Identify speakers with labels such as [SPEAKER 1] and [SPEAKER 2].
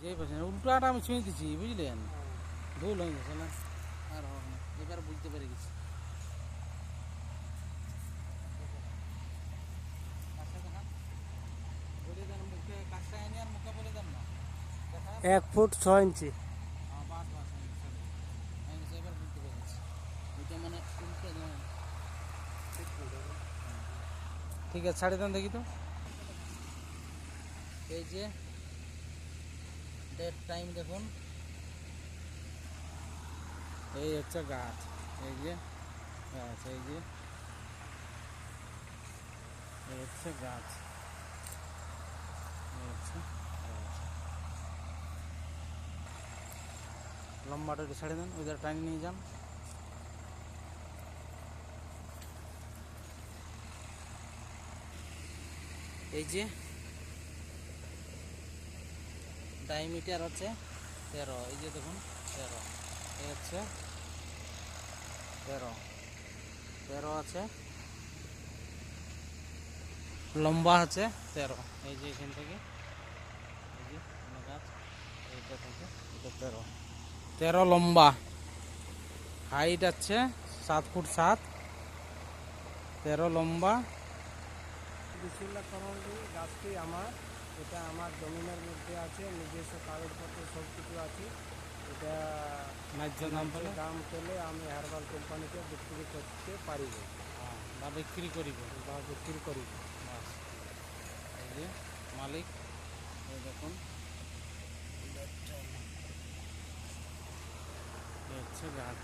[SPEAKER 1] এই পাশে উল্টাটা আমি ছুঁয়ে দিচ্ছি, বুঝলেন? ভুল হয়ে গেছে না, আর হবে না, এবার বুঝতে পেরে গেছি।
[SPEAKER 2] 1 ফুট 6 ইঞ্চি।
[SPEAKER 1] ঠিক আছে, ছাড়ে দেন দেখি তো। এই যে ডেট টাইম দেখুন, এই হচ্ছে গাছ, এই যে গাছ, এই যে এই হচ্ছে গাছ, এই হচ্ছে গাছ। লম্বাটা একটু ছাড়ে দেন, ওইটা টাইম নিয়ে যান। এই যে ডায়ামিটার হচ্ছে 13, এই যে দেখুন 13, এই হচ্ছে 13 আছে, লম্বা আছে 13, এই যে এখান থেকে এই যে গাছ, এইটা থেকে এটা 13 লম্বা, হাইট আছে 7 ফুট 7, 13 লম্বা।
[SPEAKER 2] বিসমিল্লাহ গাছটি আমার, এটা আমার জমিনের মধ্যে আছে, নিজস্ব কাগজপত্র সব কিছু আছে। এটা
[SPEAKER 1] ন্যায্য দাম পেলে
[SPEAKER 2] দাম পেলে আমি হার্বাল কোম্পানিকে বিক্রি করতে পারিব
[SPEAKER 1] বা বিক্রি করিব,
[SPEAKER 2] বাস।
[SPEAKER 1] এই যে মালিক, এই দেখুন এই হচ্ছে গাছ।